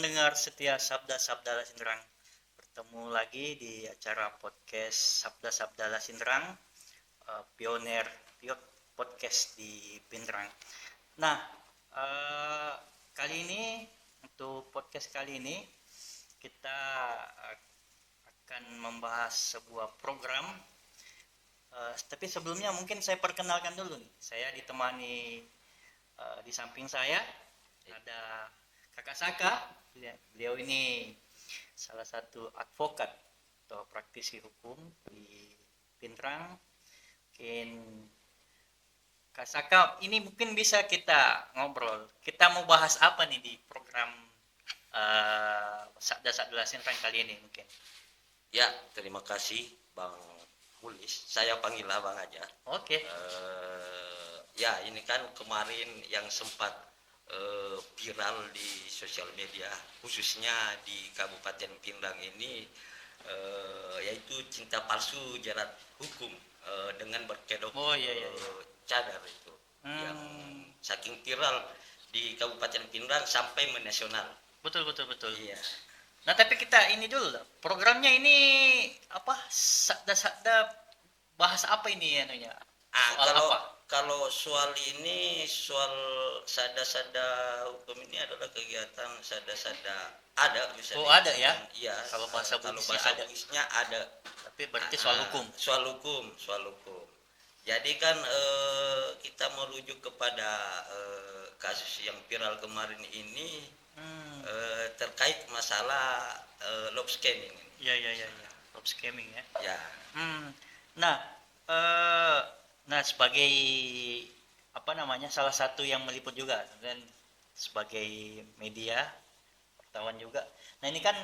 pendengar setia Sabda-Sabda Lasinderang. Bertemu lagi di acara podcast Sabda-Sabda Lasinderang, pioner podcast di Pindrang. Nah, eh, kali ini untuk podcast kali ini kita akan membahas sebuah program. Tapi sebelumnya mungkin saya perkenalkan dulu nih. Saya ditemani di samping saya ada Kakak Saka. Beliau ini salah satu advokat atau praktisi hukum di Pindrang. Mungkin Kak Saka ini mungkin bisa kita ngobrol. Kita mau bahas apa nih di program Sabda-Sabda Lasinderang kali ini mungkin? Ya, terima kasih Bang Mulis. Saya panggil Abang aja. Oke. Ya, ini kan kemarin yang sempat viral di sosial media, khususnya di Kabupaten Pindrang ini, yaitu cinta palsu jerat hukum dengan berkedok cadar itu, yang saking viral di Kabupaten Pindrang sampai menasional. Betul. Iya. Nah, tapi kita ini dulu lah. Programnya ini apa? Sabda-sabda bahas apa ini anunya? Soal apa? Kalau soal ini, soal sada-sada hukum ini adalah kegiatan sada-sada ada bisa. Oh, ada ya? Iya. Kalau bahasa Bugisnya ada. Tapi berarti soal hukum. Soal hukum. Jadi kan kita merujuk kepada kasus yang viral kemarin ini terkait masalah love scamming. Iya. Love scamming ya. Ya. Nah, sebagai apa namanya, salah satu yang meliput juga dan sebagai media wartawan juga. Nah, ini kan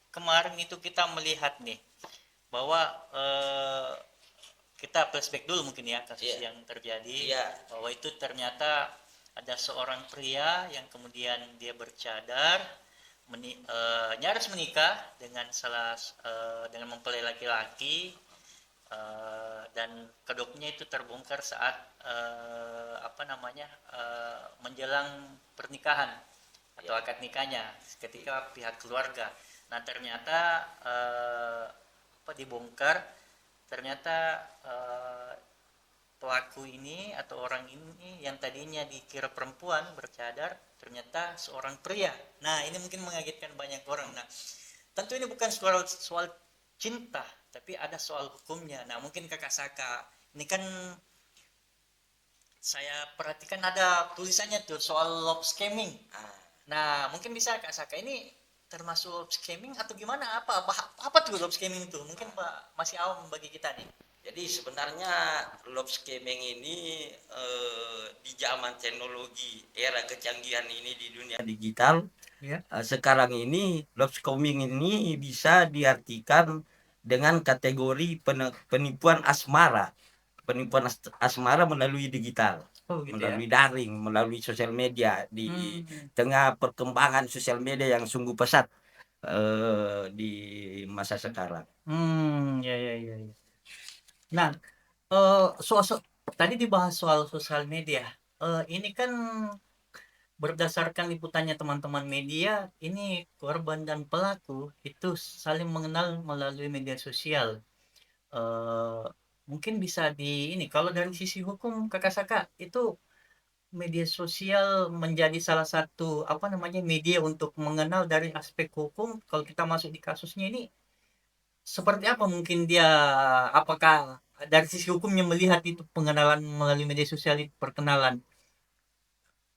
kemarin itu kita melihat nih bahwa kita flashback dulu mungkin ya kasus yang terjadi, bahwa itu ternyata ada seorang pria yang kemudian dia bercadar, nyaris menikah dengan dengan mempelai laki-laki, dan kedoknya itu terbongkar saat menjelang pernikahan atau akad nikahnya ketika pihak keluarga. Nah, ternyata dibongkar, ternyata pelaku ini atau orang ini yang tadinya dikira perempuan bercadar ternyata seorang pria. Nah, ini mungkin mengagetkan banyak orang. Nah, tentu ini bukan soal cinta, tapi ada soal hukumnya. Nah, mungkin Kakak Saka, ini kan saya perhatikan ada tulisannya tuh soal love scamming. Nah, mungkin bisa Kak Saka, ini termasuk love scamming atau gimana? Apa tuh love scamming itu? Mungkin Pak masih awam bagi kita nih. Jadi sebenarnya love scamming ini di zaman teknologi era kecanggihan ini di dunia digital, sekarang ini love scamming ini bisa diartikan dengan kategori penipuan asmara. Penipuan asmara melalui digital, melalui daring, melalui sosial media di tengah perkembangan sosial media yang sungguh pesat di masa sekarang. Ya. Nah, tadi dibahas soal sosial media. Ini kan berdasarkan liputannya teman-teman media, ini korban dan pelaku itu saling mengenal melalui media sosial. Mungkin bisa kalau dari sisi hukum Kakak Saka, itu media sosial menjadi salah satu media untuk mengenal dari aspek hukum. Kalau kita masuk di kasusnya ini, seperti apa mungkin dia, apakah dari sisi hukumnya melihat itu pengenalan melalui media sosial itu perkenalan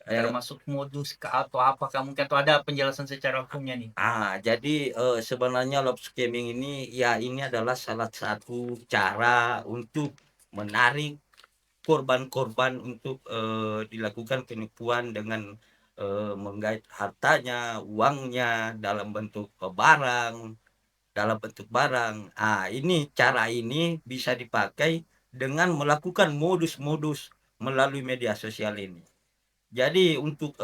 termasuk modus atau apakah mungkin atau ada penjelasan secara hukumnya nih? Jadi sebenarnya love scamming ini ini adalah salah satu cara untuk menarik korban-korban untuk dilakukan penipuan dengan menggait hartanya, uangnya dalam bentuk barang. Ini cara ini bisa dipakai dengan melakukan modus-modus melalui media sosial ini. Jadi untuk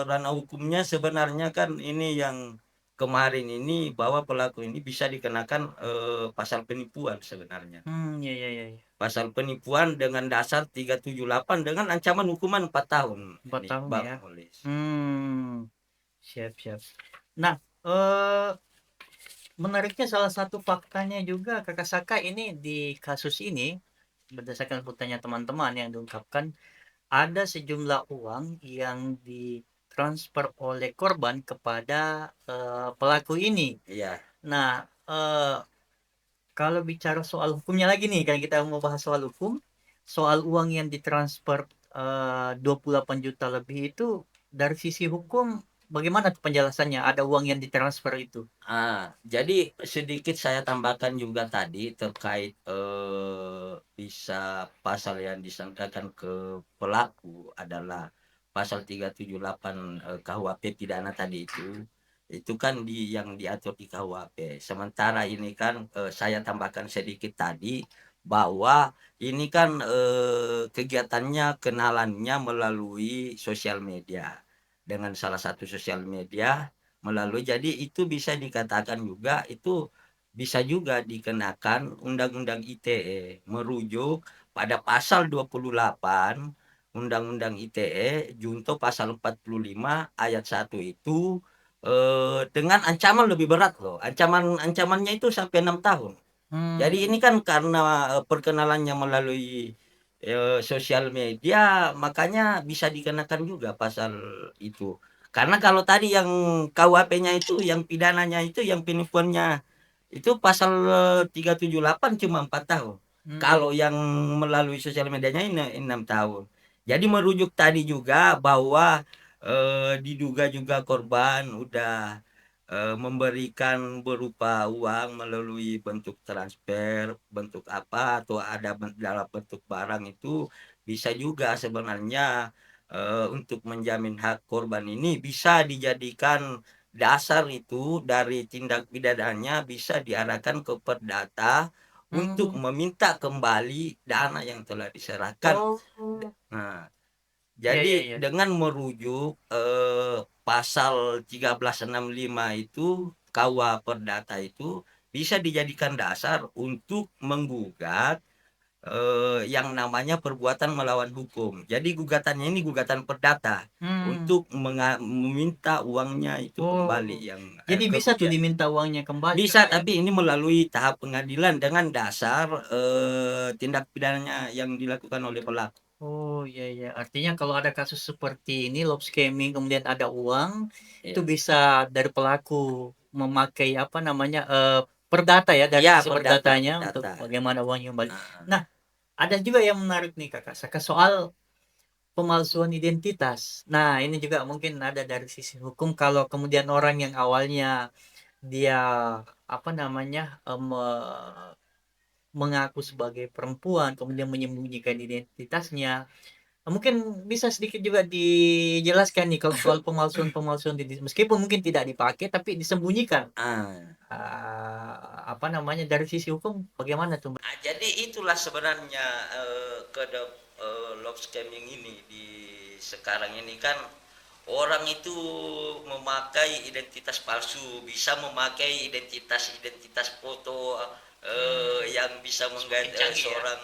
ranah hukumnya sebenarnya kan ini yang kemarin ini bahwa pelaku ini bisa dikenakan pasal penipuan sebenarnya. Iya. Pasal penipuan dengan dasar 378 dengan ancaman hukuman 4 tahun. 4 tahun ya. Siap, siap. Nah, eh menariknya salah satu faktanya juga Kakak Saka ini di kasus ini berdasarkan pertanyaan teman-teman yang diungkapkan ada sejumlah uang yang ditransfer oleh korban kepada pelaku ini. Iya, Nah, kalau bicara soal hukumnya lagi nih, kan kita mau bahas soal hukum, soal uang yang ditransfer 28 juta lebih itu dari sisi hukum bagaimana tuh penjelasannya? Ada uang yang ditransfer itu. jadi sedikit saya tambahkan juga tadi terkait, bisa pasal yang disangkakan ke pelaku adalah pasal 378, KUHP pidana tadi itu. Itu kan yang diatur di KUHP. Sementara ini kan, saya tambahkan sedikit tadi bahwa ini kan, kegiatannya, kenalannya melalui sosial media. Dengan salah satu sosial media melalui, jadi itu bisa dikatakan juga itu bisa juga dikenakan Undang-Undang ITE merujuk pada pasal 28 Undang-Undang ITE junto pasal 45 ayat 1 itu, dengan ancaman lebih berat loh. Ancamannya itu sampai 6 tahun. Jadi Hmm. ini kan karena, perkenalannya melalui, sosial media, makanya bisa dikenakan juga pasal itu. Karena kalau tadi yang KUHP-nya itu, yang pidananya itu, yang penipuannya itu pasal, 378 cuma 4 tahun. Hmm. Kalau yang melalui sosial medianya ini 6 tahun. Jadi merujuk tadi juga bahwa, diduga juga korban udah, memberikan berupa uang melalui bentuk transfer, bentuk apa, atau ada dalam bentuk barang itu bisa juga sebenarnya, untuk menjamin hak korban ini bisa dijadikan dasar itu dari tindak pidananya bisa diarahkan ke perdata untuk Hmm. meminta kembali dana yang telah diserahkan. Oh. Nah, Iya, jadi iya, iya. dengan merujuk, pasal 1365 itu KUH Perdata itu bisa dijadikan dasar untuk menggugat, yang namanya perbuatan melawan hukum. Jadi gugatannya ini gugatan perdata Hmm. untuk meminta uangnya itu kembali Oh. yang, Jadi bisa tuh kerugian. diminta uangnya kembali Bisa, Kakak ya? tapi ini melalui tahap pengadilan dengan dasar, tindak pidananya yang dilakukan oleh pelaku. Oh, iya, iya. Artinya kalau ada kasus seperti ini, lob scamming, kemudian ada uang, itu Iya. bisa dari pelaku memakai apa namanya perdata ya, dari Iya, sisi perdata, perdatanya untuk perdata. bagaimana uangnya kembali. Heeh. Nah, ada juga yang menarik nih Kakak, soal pemalsuan identitas. Nah, ini juga mungkin ada dari sisi hukum kalau kemudian orang yang awalnya dia apa namanya mengaku sebagai perempuan, kemudian menyembunyikan identitasnya. Mungkin bisa sedikit juga dijelaskan nih kalau soal pemalsuan-pemalsuan meskipun mungkin tidak dipakai tapi disembunyikan. Ah. Apa namanya dari sisi hukum bagaimana tuh, Mbak? Jadi itulah sebenarnya, love scamming ini di sekarang ini kan orang itu memakai identitas palsu, bisa memakai identitas foto, yang bisa Semakin mengganti, canggih ya. seorang,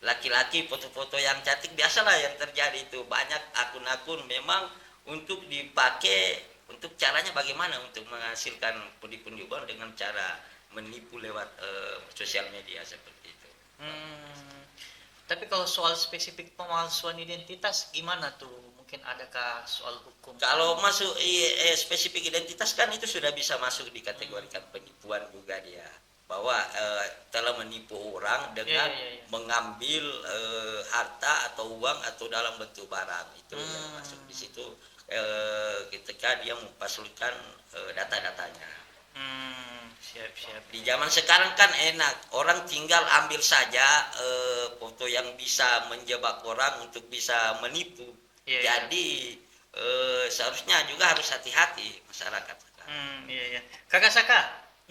laki-laki, foto-foto yang cantik biasalah yang terjadi itu banyak akun-akun memang untuk dipakai untuk caranya bagaimana untuk menghasilkan pundi-pundi uang dengan cara menipu lewat, sosial media seperti itu. Hmm. Tapi kalau soal spesifik pemalsuan identitas gimana tuh? Mungkin adakah soal hukum? Kalau masuk spesifik identitas kan itu sudah bisa masuk Hmm. dikategorikan penipuan juga dia bahwa, telah menipu orang Ya, dengan ya, ya, ya. mengambil, harta atau uang atau dalam bentuk barang itu yang masuk Hmm. di situ, ketika dia mempalsukan, data-datanya. Siap, siap. Di zaman sekarang kan enak, orang tinggal ambil saja, foto yang bisa menjebak orang untuk bisa menipu. Iya, iya. Jadi, seharusnya juga harus hati-hati masyarakat sekarang. Iya, iya. Kakak Saka,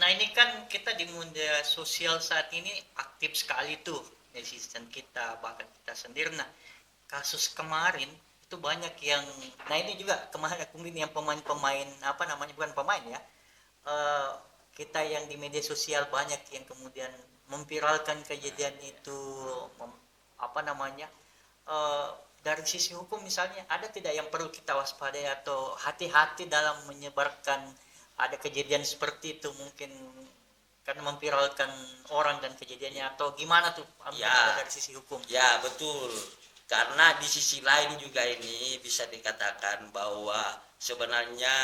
nah ini kan kita di media sosial saat ini aktif sekali tuh netizen kita, bahkan kita sendiri. Nah, kasus kemarin itu banyak yang, nah ini juga kemarin yang pemain-pemain apa namanya bukan pemain ya, eh, kita yang di media sosial banyak yang kemudian memviralkan kejadian itu, apa namanya, eh, dari sisi hukum misalnya ada tidak yang perlu kita waspadai atau hati-hati dalam menyebarkan ada kejadian seperti itu mungkin karena memviralkan orang dan kejadiannya atau gimana tuh mungkin ada dari sisi hukum? Ya betul, karena di sisi lain juga ini bisa dikatakan bahwa sebenarnya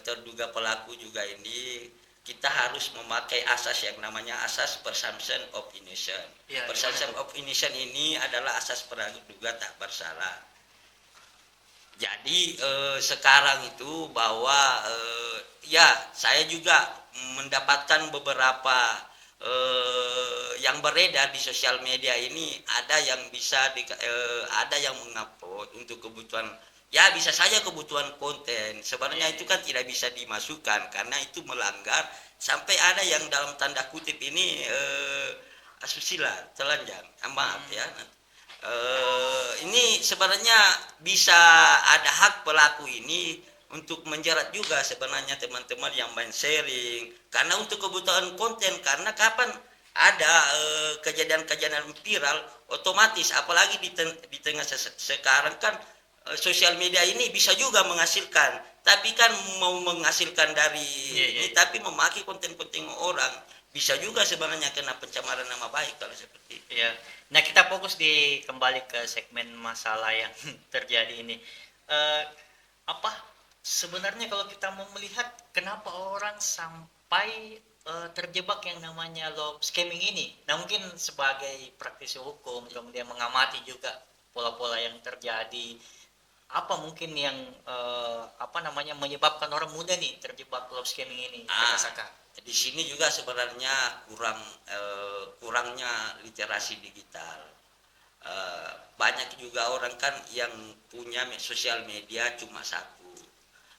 terduga pelaku juga ini kita harus memakai asas yang namanya asas presumption of innocence. Ya, Presumption of innocence ini adalah asas praduga tak bersalah. Jadi sekarang itu bahwa ya saya juga mendapatkan beberapa yang beredar di sosial media ini ada yang bisa ada yang mengupload untuk kebutuhan ya bisa saja kebutuhan konten sebenarnya itu kan tidak bisa dimasukkan karena itu melanggar sampai ada yang dalam tanda kutip ini asusila telanjang maaf ya ini sebenarnya bisa ada hak pelaku ini untuk menjerat juga sebenarnya teman-teman yang main sharing karena untuk kebutuhan konten karena kapan ada kejadian-kejadian viral otomatis apalagi di tengah sekarang kan sosial media ini bisa juga menghasilkan tapi kan mau menghasilkan dari ini tapi memakai konten-konten orang bisa juga sebenarnya kena pencemaran nama baik kalau seperti itu. Ya. Nah kita fokus kembali ke segmen masalah yang terjadi ini. Apa sebenarnya kalau kita mau melihat kenapa orang sampai terjebak yang namanya love scamming ini? Nah mungkin sebagai praktisi hukum kemudian mengamati juga pola-pola yang terjadi. Apa mungkin yang menyebabkan orang muda nih terjebak love scamming ini? Di sini juga sebenarnya kurangnya literasi digital. Banyak juga orang kan yang punya sosial media cuma satu.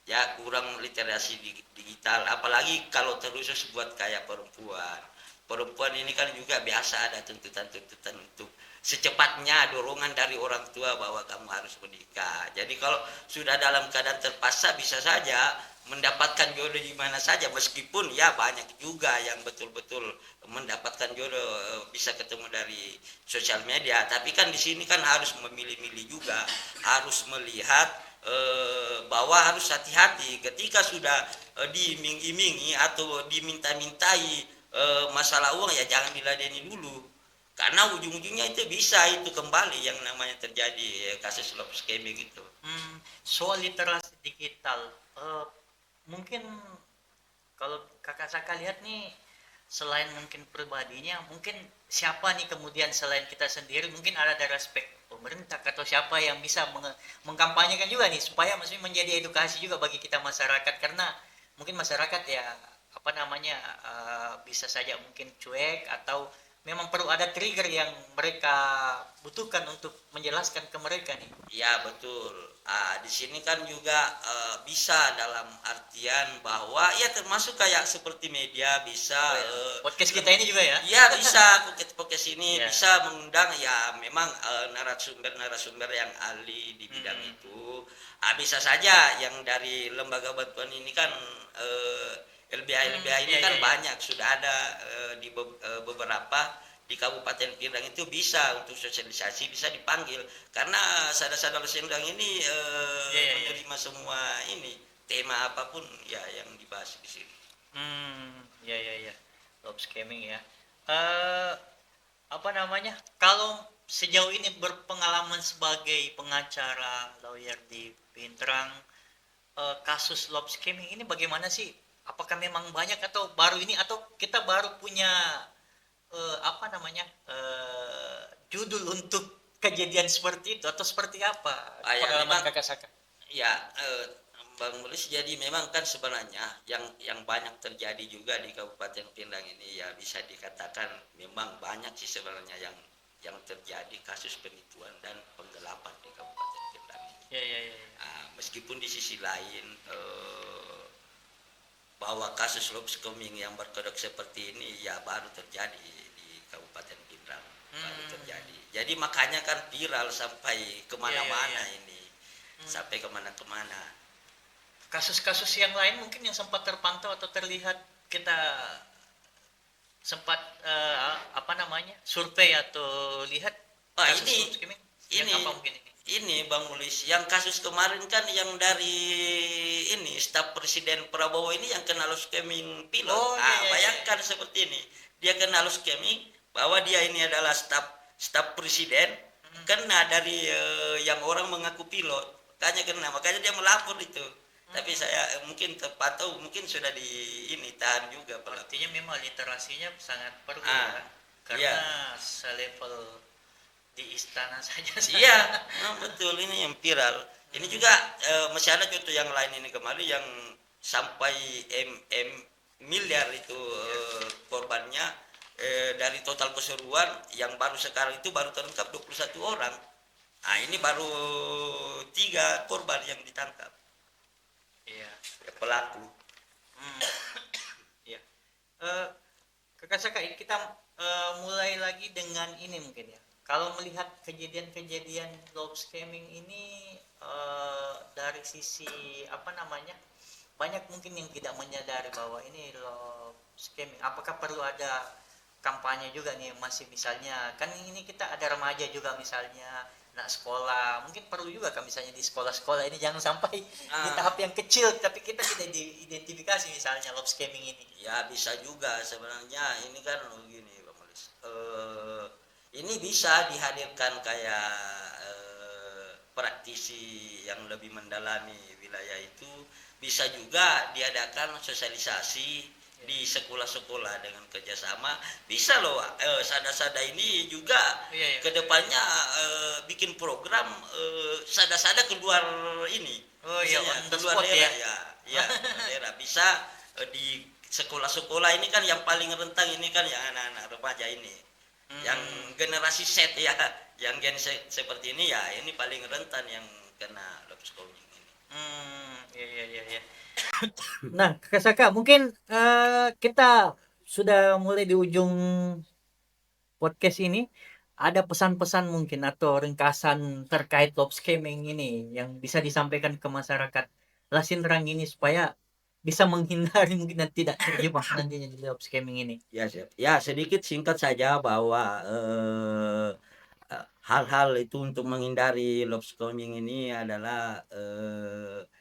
Ya kurang literasi digital. Apalagi kalau terusus buat kayak perempuan. Perempuan ini kan juga biasa ada tuntutan-tuntutan untuk secepatnya dorongan dari orang tua bahwa kamu harus menikah. Jadi kalau sudah dalam keadaan terpaksa bisa saja mendapatkan jodoh di mana saja meskipun ya banyak juga yang betul-betul mendapatkan jodoh bisa ketemu dari sosial media tapi kan di sini kan harus memilih-milih juga harus melihat bahwa harus hati-hati ketika sudah diiming-imingi atau diminta-mintai masalah uang ya jangan diladeni dulu karena ujung-ujungnya itu bisa itu kembali yang namanya terjadi kasus love scamming itu. Soal literasi digital mungkin kalau kakak Saka lihat nih selain mungkin pribadinya mungkin siapa nih kemudian selain kita sendiri mungkin ada dari aspek pemerintah atau siapa yang bisa mengkampanyekan juga nih supaya maksudnya menjadi edukasi juga bagi kita masyarakat karena mungkin masyarakat ya bisa saja mungkin cuek atau memang perlu ada trigger yang mereka butuhkan untuk menjelaskan ke mereka nih. Ya betul. Di sini kan juga bisa dalam artian bahwa ya termasuk kayak seperti media bisa podcast kita ini juga ya. Ya bisa podcast ini bisa mengundang ya memang narasumber yang ahli di bidang itu. Bisa saja yang dari lembaga bantuan ini kan LBH ini kan banyak sudah ada di beberapa di Kabupaten Pindrang itu bisa untuk sosialisasi bisa dipanggil karena sadar-sadar Sindang ini menerima semua ini tema apapun ya yang dibahas di sini. Ya. Love scamming ya. Kalau sejauh ini berpengalaman sebagai pengacara lawyer di Pindrang kasus love scamming ini bagaimana sih? Apakah memang banyak atau baru ini atau kita baru punya judul untuk kejadian seperti itu atau seperti apa pengalaman kakak Saka? Ya Bang Mulis jadi memang kan sebenarnya yang banyak terjadi juga di Kabupaten Pindrang ini ya bisa dikatakan memang banyak sih sebenarnya yang terjadi kasus penipuan dan penggelapan di Kabupaten Pindrang ini. Meskipun di sisi lain bahwa kasus love scamming yang berkedok seperti ini ya baru terjadi di Kabupaten Pindrang baru terjadi. Jadi makanya kan viral sampai kemana-mana ini sampai kemana-kemana. Kasus-kasus yang lain mungkin yang sempat terpantau atau terlihat kita sempat survei atau lihat kasus love scamming apa mungkin ini? ini Bang Mulis, yang kasus kemarin kan yang dari ini staf Presiden Prabowo ini yang kena loss scamming pilot. Oh iya iya iya. Bayangkan seperti ini. Dia kena loss scamming bahwa dia ini adalah staf presiden, Hmm. kena dari yang orang mengaku pilot. Makanya dia melapor itu. Tapi saya mungkin tepat tahu mungkin sudah di ini tahan juga pelaku. Artinya memang literasinya sangat perlu Ah, ya, iya. karena selevel di istana saja. Iya, betul ini yang viral. Ini juga masih ada contoh yang lain ini kemarin yang sampai miliar itu korbannya, dari total keseluruhan yang baru sekarang itu baru terungkap 21 orang. Nah, ini baru 3 korban yang ditangkap, Iya. ya, pelaku. Hmm. Iya. Eh, Kakak Saka, kita mulai lagi dengan ini mungkin ya. Kalau melihat kejadian-kejadian love scamming ini dari sisi apa namanya, banyak mungkin yang tidak menyadari bahwa ini love scamming. Apakah perlu ada kampanye juga nih, masih misalnya kan ini kita ada remaja juga misalnya nak sekolah, mungkin perlu juga kan misalnya di sekolah-sekolah ini jangan sampai di Ah, tahap yang kecil tapi kita tidak diidentifikasi misalnya love scamming ini. ya bisa juga sebenarnya ini kan begini Bang Molis. Ini bisa dihadirkan kayak praktisi yang lebih mendalami wilayah itu, bisa juga diadakan sosialisasi di sekolah-sekolah dengan kerjasama. Bisa loh sada-sada ini juga Iya, iya. kedepannya bikin program sada-sada keluar ini, Oh iya, misalnya on the keluar spot ya. daerah ya, ya keluar daerah bisa di sekolah-sekolah ini kan yang paling rentan ini kan ya anak-anak remaja ini, yang Hmm, generasi Z ya, yang Gen Z seperti ini ya, ini paling rentan yang kena love scoring ini. iya iya iya iya. Nah, Kak Saka, mungkin kita sudah mulai di ujung podcast ini. Ada pesan-pesan mungkin atau ringkasan terkait love scamming ini yang bisa disampaikan ke masyarakat Lasinrang ini supaya bisa menghindari mungkin dan tidak terjebak nantinya di love scamming ini. Ya, ya sedikit singkat saja bahwa hal-hal itu untuk menghindari love scomming ini adalah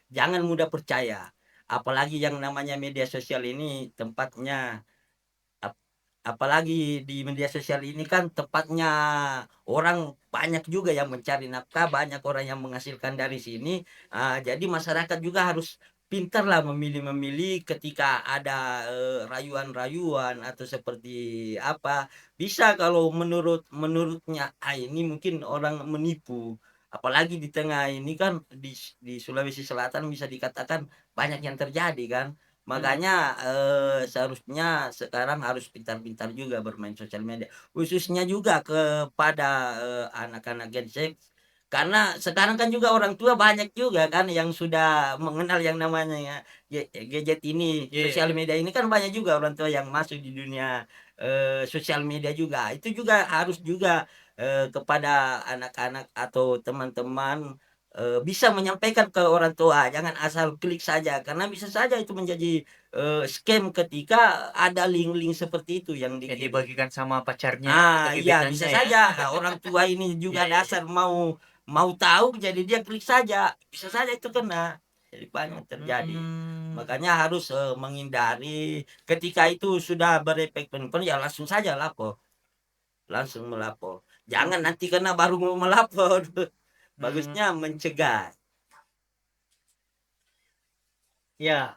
jangan mudah percaya. Apalagi yang namanya media sosial ini tempatnya, apalagi di media sosial ini kan tempatnya orang banyak juga yang mencari nafkah, banyak orang yang menghasilkan dari sini. Jadi masyarakat juga harus pintarlah memilih-memilih ketika ada rayuan-rayuan atau seperti apa. Bisa kalau menurutnya ini mungkin orang menipu. Apalagi di tengah ini kan di Sulawesi Selatan bisa dikatakan banyak yang terjadi kan. Hmm. Makanya seharusnya sekarang harus pintar-pintar juga bermain sosial media, khususnya juga kepada anak-anak Gen Z. Karena sekarang kan juga orang tua banyak juga kan yang sudah mengenal yang namanya ya, gadget ini, Iya. sosial media ini kan banyak juga orang tua yang masuk di dunia sosial media juga. Itu juga harus juga kepada anak-anak atau teman-teman bisa menyampaikan ke orang tua, jangan asal klik saja karena bisa saja itu menjadi scam ketika ada link-link seperti itu yang Ya dikirim. dibagikan sama pacarnya atau Iya bisa gebetannya ya. saja. Nah, orang tua ini juga Iya iya iya. dasar mau mau tahu jadi dia klik saja. Bisa saja itu kena. Jadi banyak terjadi. Hmm. Makanya harus menghindari ketika itu sudah berefek penuh ya langsung saja lapor. Langsung melapor. Jangan nanti kena baru mau melapor. Hmm. Bagusnya mencegah. Ya,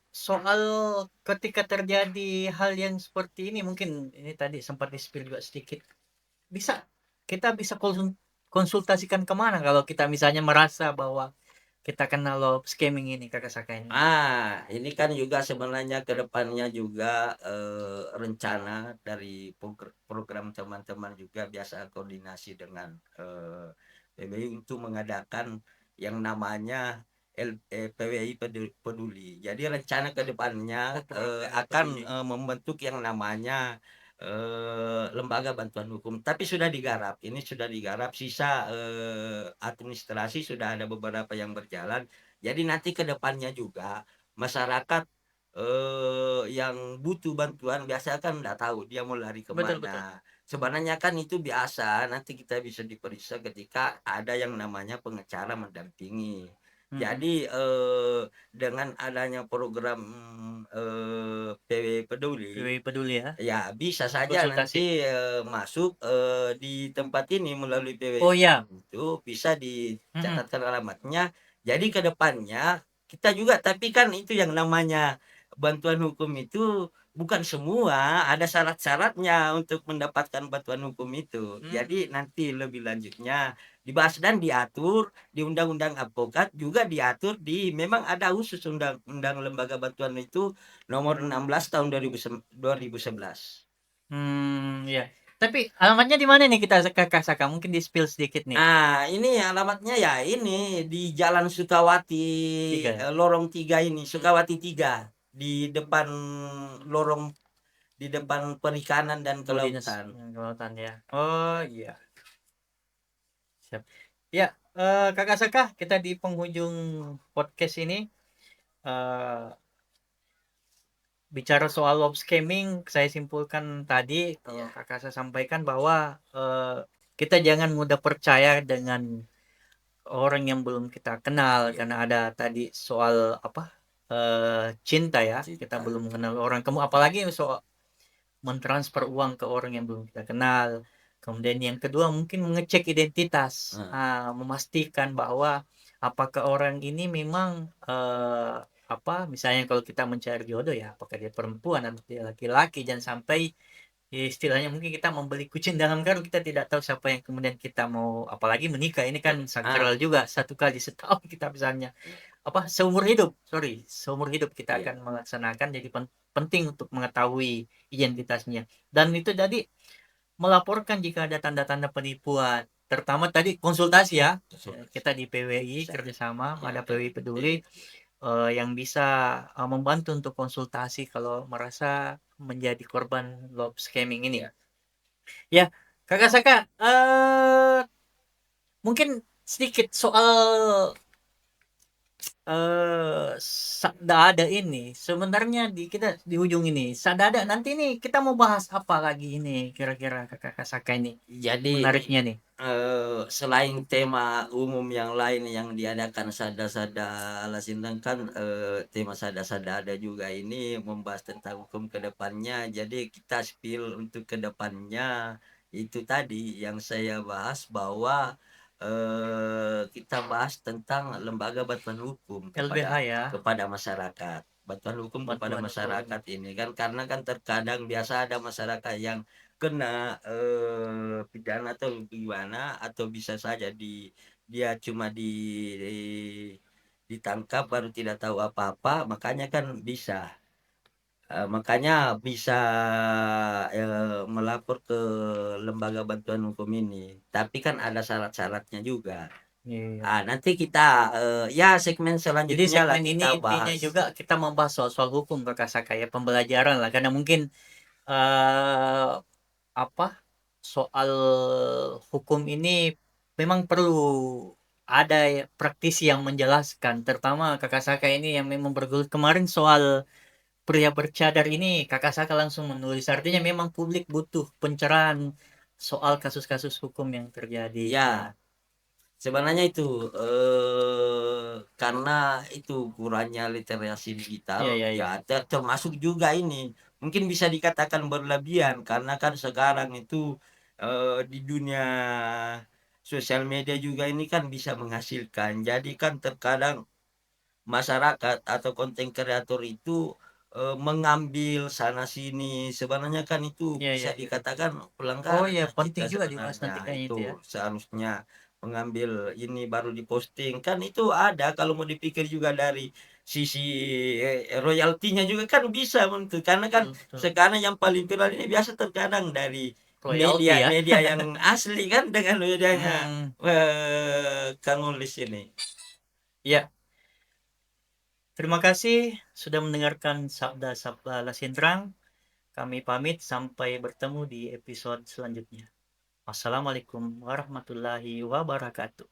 soal ketika terjadi hal yang seperti ini, mungkin ini tadi sempat di-spill juga sedikit. Bisa, kita bisa konsultasikan kemana kalau kita misalnya merasa bahwa kita kena love scamming ini, Kakak Saka ini. Ini kan juga sebenarnya ke depannya juga rencana dari program teman-teman juga biasa koordinasi dengan PBI untuk mengadakan yang namanya PWI Peduli. Jadi rencana ke depannya akan membentuk yang namanya lembaga bantuan hukum. Tapi sudah digarap, ini sudah digarap. Sisa administrasi sudah ada beberapa yang berjalan. Jadi nanti ke depannya juga masyarakat yang butuh bantuan biasa kan nggak tahu dia mau lari Betul, betul. kemana. Sebenarnya kan itu biasa, nanti kita bisa diperiksa ketika ada yang namanya pengacara mendampingi. Jadi, dengan adanya program, PW Peduli, PWI Peduli ya. ya bisa saja Konsultasi. nanti, masuk, di tempat ini melalui PWI Oh ya. itu bisa dicatatkan alamatnya. Jadi ke depannya kita juga, tapi kan itu yang namanya bantuan hukum itu bukan semua, ada syarat-syaratnya untuk mendapatkan bantuan hukum itu. Jadi nanti lebih lanjutnya dibahas dan diatur di Undang-Undang Advokat, juga diatur di, memang ada khusus Undang-Undang Lembaga Bantuan itu nomor 16 tahun 2011. Ya. Tapi alamatnya di mana nih kita Kakak Saka? Mungkin di-spill sedikit nih. Ini alamatnya ya ini di Jalan Sukawati, 3 ya? lorong 3 ini, Sukawati 3, di depan lorong, di depan Perikanan dan Oh, dinas Kelautan. kelautan ya. Oh iya. Siap. Ya, Kakak Saka, kita di penghujung podcast ini eh bicara soal love scamming, saya simpulkan tadi, kalau Kakak saya sampaikan bahwa kita jangan mudah percaya dengan orang yang belum kita kenal, karena ada tadi soal apa, cinta ya, kita Cinta. belum mengenal orang kamu, apalagi soal mentransfer uang ke orang yang belum kita kenal. Kemudian yang kedua mungkin mengecek identitas, memastikan bahwa apakah orang ini memang apa, misalnya kalau kita mencari jodoh ya, apakah dia perempuan atau dia laki-laki. Jangan sampai istilahnya mungkin kita membeli kucing dalam karung, kita tidak tahu siapa yang kemudian kita mau, apalagi menikah ini kan sakral juga, satu kali setahun kita misalnya apa, seumur hidup kita akan melaksanakan. Jadi penting untuk mengetahui identitasnya, dan itu jadi melaporkan jika ada tanda-tanda penipuan, terutama tadi konsultasi ya. Kita di PWI kerjasama ada PWI Peduli yang bisa membantu untuk konsultasi kalau merasa menjadi korban love scamming ini ya. Kakak Saka, mungkin sedikit soal Sadada ini sebenarnya di kita di ujung ini Sadada nanti nih kita mau bahas apa lagi ini kira-kira Kakak Saka ini Jadi, menariknya nih. selain tema umum yang lain yang diadakan Sada-Sada Lasindang kan, tema Sada-Sada ada juga ini membahas tentang hukum ke depannya. Jadi kita spill untuk ke depannya itu tadi yang saya bahas bahwa, kita bahas tentang lembaga bantuan hukum LBH ya. kepada masyarakat. Bantuan hukum kepada Bantuan hukum. masyarakat ini kan, karena kan terkadang biasa ada masyarakat yang kena, pidana atau gimana, atau bisa saja dia cuma ditangkap baru tidak tahu apa-apa, makanya kan bisa, makanya bisa, melapor ke lembaga bantuan hukum ini. Tapi kan ada syarat-syaratnya juga. Iya. Nanti kita, ya segmen Jadi selanjutnya lah segmen ini kita intinya bahas. juga kita membahas soal hukum Kakak Saka ya, pembelajaran lah, karena mungkin eh apa, soal hukum ini memang perlu ada praktisi yang menjelaskan, terutama Kakak Saka ini yang memang bergelut kemarin soal pria bercadar ini. Kakak Saka langsung menulis, artinya memang publik butuh pencerahan soal kasus-kasus hukum yang terjadi. Ya, sebenarnya itu, karena itu kurangnya literasi digital, Iya, iya, iya. ya termasuk juga ini, mungkin bisa dikatakan berlebihan karena kan sekarang itu, di dunia sosial media juga ini kan bisa menghasilkan. Jadi kan terkadang masyarakat atau konten kreator itu, mengambil sana sini, sebenarnya kan itu Iya, bisa iya. dikatakan Oh pelanggaran iya, hak penting cipta juga dibahas sebenarnya. nanti kayaknya Itu itu ya. seharusnya mengambil ini baru diposting, kan itu ada kalau mau dipikir juga dari sisi, royaltinya juga kan bisa untuk, karena kan Betul, betul. sekarang yang paling viral ini biasa terkadang dari Royalti ya. media-media yang asli kan dengan medianya, Kang Ulis ini. Ya, terima kasih sudah mendengarkan Sabda-Sabda Lasindrang. Kami pamit sampai bertemu di episode selanjutnya. Wassalamualaikum warahmatullahi wabarakatuh.